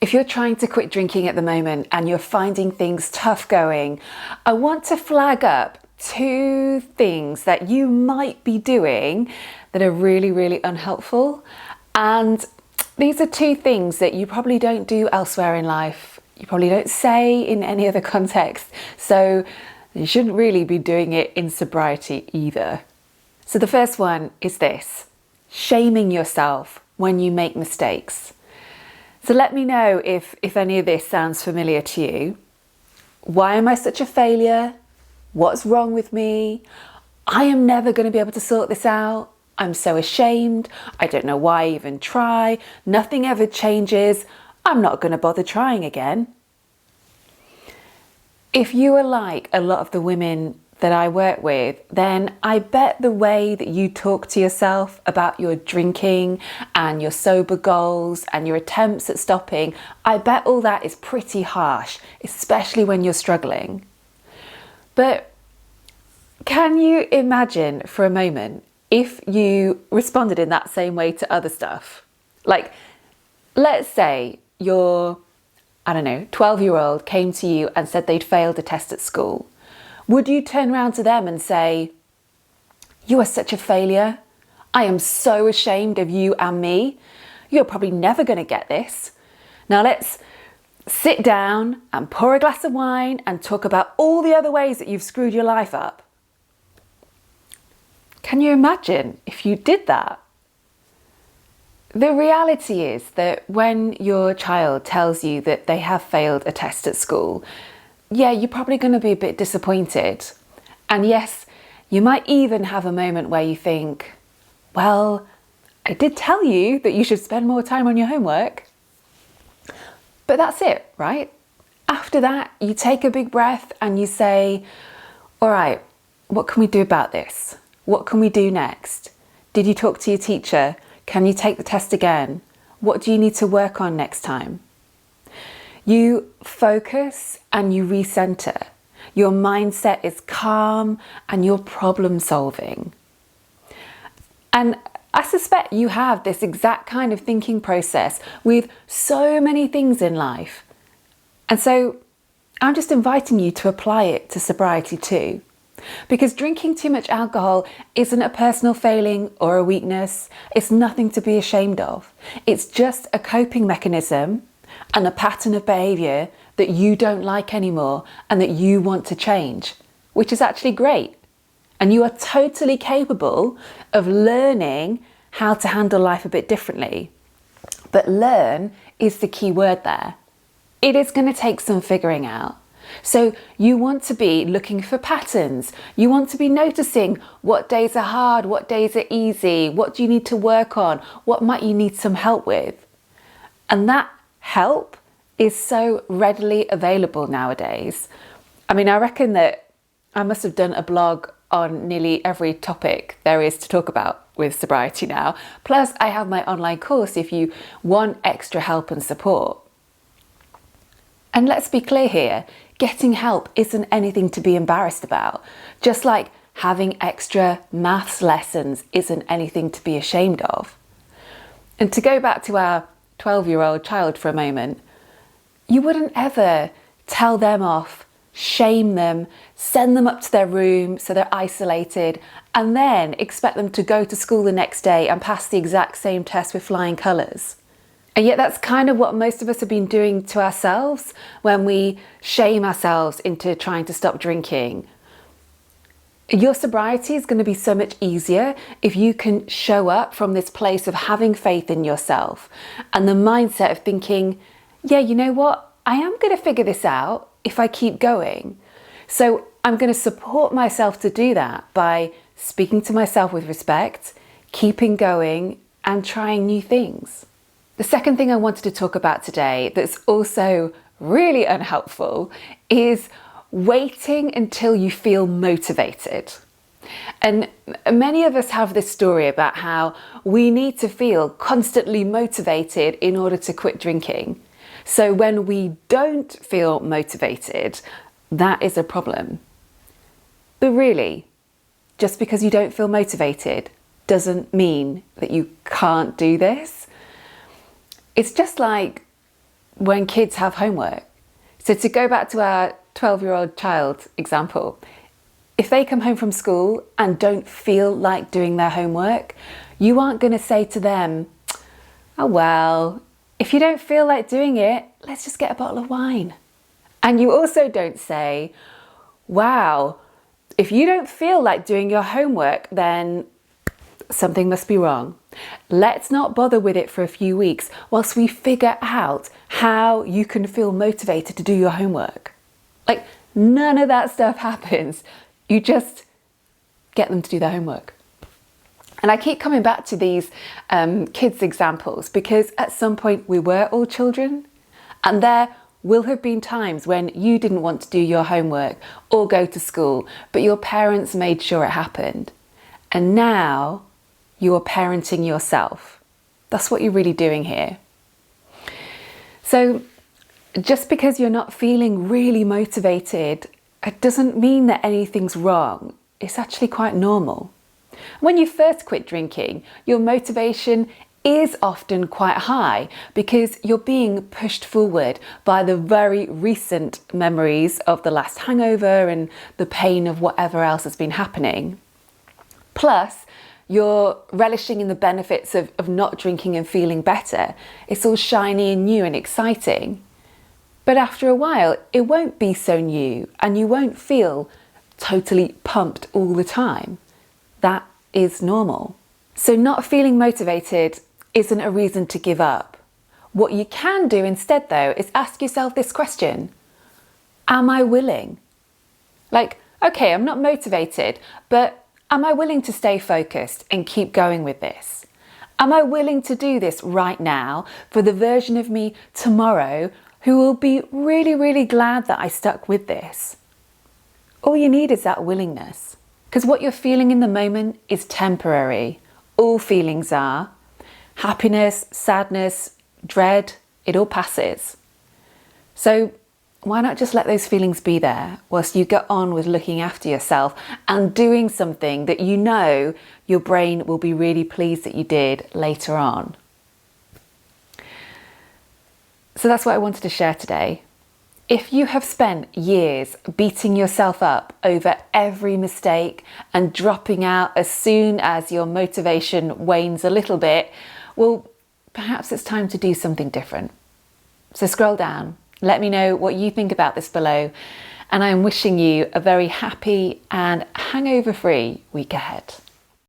If you're trying to quit drinking at the moment and you're finding things tough going, I want to flag up two things that you might be doing that are really, really unhelpful. And these are two things that you probably don't do elsewhere in life. You probably don't say in any other context. So you shouldn't really be doing it in sobriety either. So the first one is this: shaming yourself when you make mistakes. So let me know if any of this sounds familiar to you. Why am I such a failure? What's wrong with me? I am never going to be able to sort this out. I'm so ashamed. I don't know why I even try. Nothing ever changes. I'm not going to bother trying again. If you are like a lot of the women that I work with, then I bet the way that you talk to yourself about your drinking and your sober goals and your attempts at stopping, I bet all that is pretty harsh, especially when you're struggling. But can you imagine for a moment if you responded in that same way to other stuff? Like, let's say your, 12-year-old came to you and said they'd failed a test at school. Would you turn around to them and say, "You are such a failure. I am so ashamed of you and me. You're probably never going to get this. Now let's sit down and pour a glass of wine and talk about all the other ways that you've screwed your life up"? Can you imagine if you did that? The reality is that when your child tells you that they have failed a test at school, yeah, you're probably going to be a bit disappointed. And yes, you might even have a moment where you think, well, I did tell you that you should spend more time on your homework. But that's it, right? After that, you take a big breath and you say, all right, what can we do about this? What can we do next? Did you talk to your teacher? Can you take the test again? What do you need to work on next time? You focus and you recenter. Your mindset is calm and you're problem solving. And I suspect you have this exact kind of thinking process with so many things in life. And so I'm just inviting you to apply it to sobriety too. Because drinking too much alcohol isn't a personal failing or a weakness. It's nothing to be ashamed of. It's just a coping mechanism and a pattern of behaviour that you don't like anymore and that you want to change, which is actually great. And you are totally capable of learning how to handle life a bit differently. But learn is the key word there. It is going to take some figuring out. So you want to be looking for patterns. You want to be noticing what days are hard, what days are easy, what do you need to work on, what might you need some help with. And that help is so readily available nowadays. I mean, I reckon that I must have done a blog on nearly every topic there is to talk about with sobriety now. Plus, I have my online course if you want extra help and support. And let's be clear here, getting help isn't anything to be embarrassed about. Just like having extra maths lessons isn't anything to be ashamed of. And to go back to our 12-year-old child for a moment, you wouldn't ever tell them off, shame them, send them up to their room so they're isolated, and then expect them to go to school the next day and pass the exact same test with flying colours. And yet that's kind of what most of us have been doing to ourselves when we shame ourselves into trying to stop drinking. Your sobriety is going to be so much easier if you can show up from this place of having faith in yourself and the mindset of thinking, yeah, you know what? I am going to figure this out if I keep going. So I'm going to support myself to do that by speaking to myself with respect, keeping going and trying new things. The second thing I wanted to talk about today that's also really unhelpful is waiting until you feel motivated. And many of us have this story about how we need to feel constantly motivated in order to quit drinking. So when we don't feel motivated, that is a problem. But really, just because you don't feel motivated doesn't mean that you can't do this. It's just like when kids have homework. So to go back to our 12-year-old child example, if they come home from school and don't feel like doing their homework, you aren't going to say to them, oh well, if you don't feel like doing it, let's just get a bottle of wine. And you also don't say, wow, if you don't feel like doing your homework, then something must be wrong. Let's not bother with it for a few weeks whilst we figure out how you can feel motivated to do your homework. Like, none of that stuff happens. You just get them to do their homework. And I keep coming back to these kids' examples because at some point we were all children, and there will have been times when you didn't want to do your homework or go to school, but your parents made sure it happened. And now you are parenting yourself. That's what you're really doing here. So just because you're not feeling really motivated, it doesn't mean that anything's wrong. It's actually quite normal. When you first quit drinking, your motivation is often quite high because you're being pushed forward by the very recent memories of the last hangover and the pain of whatever else has been happening. Plus, you're relishing in the benefits of not drinking and feeling better. It's all shiny and new and exciting. But after a while, it won't be so new and you won't feel totally pumped all the time. That is normal. So not feeling motivated isn't a reason to give up. What you can do instead, though, is ask yourself this question. Am I willing? Like, okay, I'm not motivated, but am I willing to stay focused and keep going with this? Am I willing to do this right now for the version of me tomorrow who will be really, really glad that I stuck with this? All you need is that willingness. Because what you're feeling in the moment is temporary. All feelings are. Happiness, sadness, dread, it all passes. So why not just let those feelings be there whilst you get on with looking after yourself and doing something that you know your brain will be really pleased that you did later on. So that's what I wanted to share today. If you have spent years beating yourself up over every mistake and dropping out as soon as your motivation wanes a little bit, well, perhaps it's time to do something different. So scroll down, let me know what you think about this below, and I am wishing you a very happy and hangover-free week ahead.